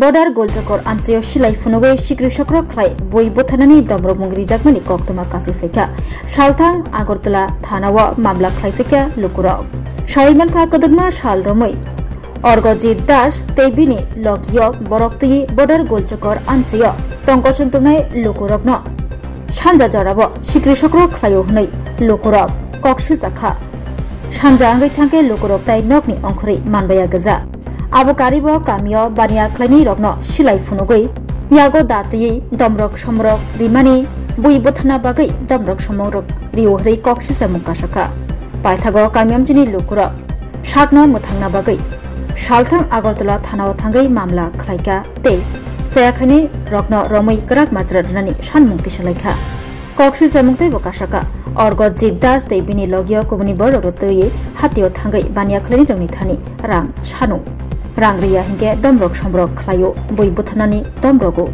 Border গোলচকর আঞ্চলিক সিলাই ফুনগৈ সিকৃষকর খাই বই বথানানি দমরক মুঙ্গি জাগমানি কক্তমা কাসি ফেকা সালথাং আগরতলা থানাও মামলা খাইফেকা লুকুরক সাইমানখা কদগমা সাল রমৈ অর্গজিৎ দাস তেবিনি লগিয় বরক্তি বর্ডার গোলচকর আঞ্চলিক টঙ্কচন্তনাই লুকুরক ন সানজা জরাব সিকৃষকর খাইও হनै লুকুরক কক্সিল চাখা সানজা আঙ্গै थांके लुकुरक ताइ नकनि अंखरै मानबाया गजा आबो कारिब कामियो बानिया ख्लाइनि रगनो सिलाइ फुनुगै यागो दातयै दमरक समरक रिमानि बुइ बथना बागै दमरक समरक रिओहरै कक्सिल जामुका सखा पाइथागो कामियामजिनि लुकुरक सातनो मोथांना बागै सालथां आगरतला थानाव थांगै मामला ख्लाइका ते जायाखैनि रगनो रमै गराक माजरादनानि सानमुक्ति सलाइखा कक्सिल जामुक्तै बकासका अर्गजित दास दैबिनि लगियो कुबुनि बररतयै हातियो थांगै बानिया ख्लाइनि रंनि थानि रां सानु रां रिया हिंगे दमरक समरक ख्लायो बय बुथानानि दमरगो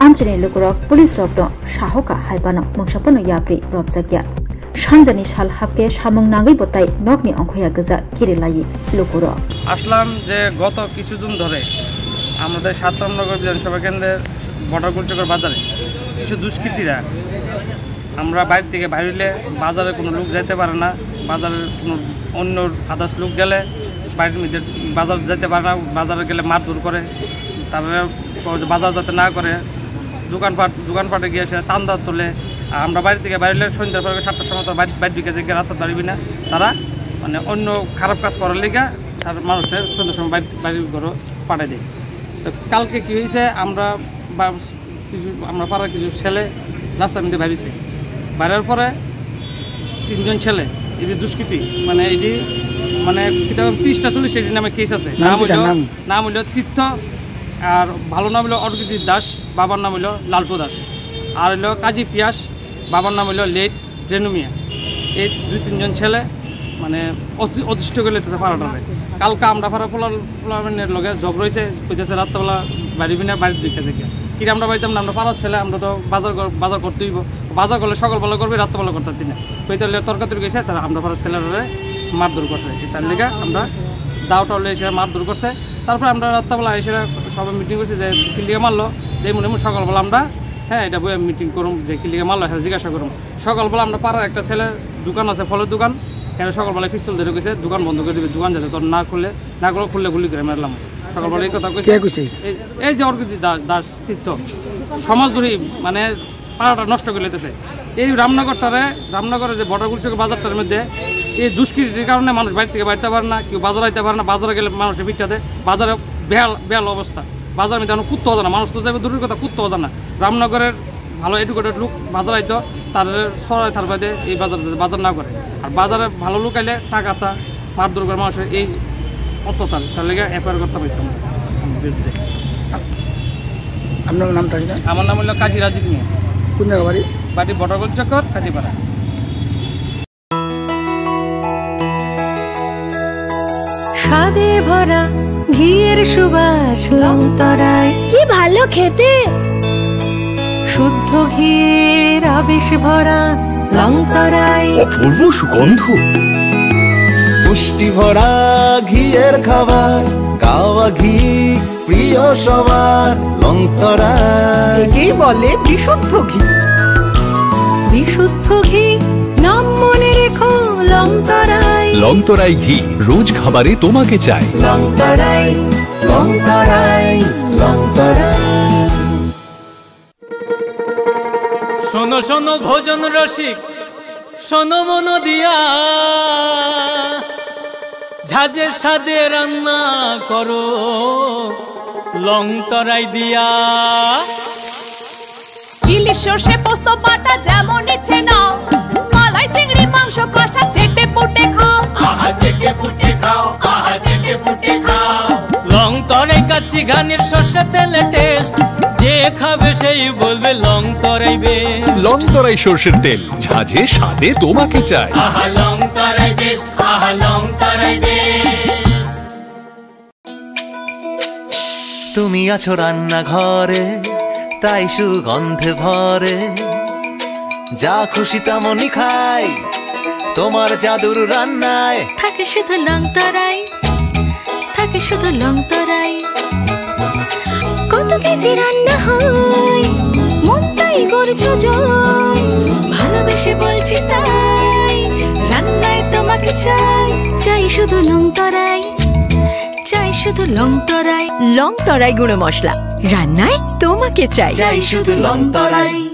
आमचिनि लुकुरक पुलिस रबनो साहका हाइबानो मंसापनो याब्रि रबजागिया सानजानि साल हाबके सामुं नांगै बताय नकनि अंखया गजा किरिलायि लुकुरक আসলাম যে গত কিছুদিন ধরে আমাদের ৭ নগর বিধানসভা কেন্দ্রের বর্ডার গোলচকর বাজারে কিছু দুষ্কৃতীরা আমরা বাইরে থেকে বাইরে বাজারে কোনো লোক যেতে পারে না বাজারের কোনো অন্য আদার্স লোক গেলে বাইরের মধ্যে বাজার যেতে পারে না বাজারে গেলে মারধর করে তারপরে বাজার যাতে না করে দোকানপাটে গিয়ে সে চান্দা তোলে আমরা বাইরে থেকে বাইরে সন্ধ্যার পরে ৭টার সময় তো বাইরে দিকে যে রাস্তা পারবি না তারা মানে অন্য খারাপ কাজ করার লিগা মানুষের সন্ধ্যার সময় বাইরে ঘরে পাঠাই দেয় তো কালকে কী হয়েছে আমরা পাড়ার কিছু ছেলে রাস্তার মধ্যে বাইরেছে বাইরের পরে ৩জন ছেলে এটি দুষ্কৃতি মানে এটি মানে ৩০টা ৪০টা এটির নামে কেস আছে নাম হইল তীর্থ আর ভালো নাম হইল অর্গজিৎ দাস বাবার নাম হইল লালটু দাস আর হইল কাজী পিয়াস বাবার নাম হইল লেট রেনুমিয়া এই ২-৩জন ছেলে মানে অতিষ্ঠ করে লেতেছে পাড়াটারে কালকে আমরা পাড়া পোলামের লগে জগ রয়েছে কইতেছে রাত্রেবেলা বাড়িবি না বাড়ির দিকে থেকে কিন্তু আমরা বাড়িতাম না আমরা পাড়ার ছেলে আমরা তো বাজার করতে হইব বাজার করলে সকালবেলা করবি রাত্রেবেলা করতে দিনে কইতে তরকারি গেছে তারা আমরা পাড়ার ছেলেরা মারধর করছে তার লিগে আমরা দাওটালে এসে মারধর করছে তারপরে আমরা রাত্রেবেলা এসে সবাই মিটিং করছি যে কিলিগে মারলো যে মনে সকালবেলা আমরা হ্যাঁ এটা বই মিটিং করুম যে কিলিগে মারলো হ্যাঁ জিজ্ঞাসা করুম সকালবেলা আমরা পাড়ার একটা ছেলে দোকান আছে ফলের দোকান এখানে সকালবেলায় পিস্তল ধরে গেছে দোকান বন্ধ করে দিবে দোকান যাতে তোর না খুললে গুলি করে মারলাম সকালবেলা এই কথা কইছে এই যে অর্গজিৎ দাস তীর্থ সমাজদ্রোহী মানে পাড়াটা নষ্ট করে লেতেছে এই রামনগরের যে বর্ডার গোলচকর বাজারটার মধ্যে এই দুষ্কৃতির কারণে মানুষ বাইরে থেকে বাড়তে পারে না কেউ বাজার আইতে পারে না বাজারে গেলে মানুষের পিঠা দেয় বাজারে বেহাল অবস্থা বাজারের মধ্যে এখন কুত্তাও জানা মানুষ তো যাবে দূরের কথা কুত্তাও জানা রামনগরের ভালো এডুকেটেড লোক বাজার আইতো তাদের সরাই থার বাদে এই বাজার না করে আর বাজারে ভালো লোক আইলে টাকা আসা মারধর করে মানুষের এই অত্যাচার তার লেগে এফআইআর করতে পারছি আমার বিরুদ্ধে। আপনার নামটা কি? আমার নাম হলো কাজী রাজীব মিয়া। কোন জায়গা বাড়ি? বাড়ি বর্ডার গোলচকর কাজীপাড়া। স্বাদে ভরা ঘিয়ের সুবাস লংতরায় কি ভালো খেতে শুদ্ধ ঘিয়ের আবেশ ভরা লংতরায় অপূর্ব সুগন্ধ পুষ্টি ভরা ঘিয়ের খাবার কাওয়া ঘি প্রিয় সবার লংতরায় কি বলে বিশুদ্ধ ঘি বিশুদ্ধ ঘি নাম মনে রেখো লংতরায় লংতরাই ঘি রোজ খাবারে তোমাকে চাই লংতরায় লংতরায় লংতরায়। শোনো শোনো ভোজন রসিক শোনো মন দিয়া ঝাঁঝের স্বাদে রান্না করো লংতরাই দিয়া ইলিশ সর্ষে পোস্ত বাটা যেমন ইচ্ছে নাও মালাই চিংড়ি মাংস কষা চেটে পুটে খাও আহা চেটে পুটে খাও আহা চেটে পুটে খাও লংতরাই কাচ্চি ঘানির সর্ষে তেলে টেস্ট যে খাবে সেই বলবে লংতরাই বেশ লংতরাই সরষের তেল ঝাঁঝে স্বাদে তোমাকে চাই আহা লংতরাই বেশ আহা লংতরাই বেশ। তুমি আছো রান্না ঘরে তাই সুগন্ধে ভরে যা খুশি তেমনই খাই তোমার জাদুর রান্নায় থাকে শুধু লংতরাই থাকে শুধু লংতরাই হাতে যে রান্না হয় মন তাই করছো জয়, ভালোবেসে বলছি তাই রান্নায় তোমাকে চাই, চাই শুধু লং তরাই, চাই শুধু লং তরাই। লং তরাই গুঁড়ো মশলা রান্নায় তোমাকে চাই, চাই শুধু লং তরাই।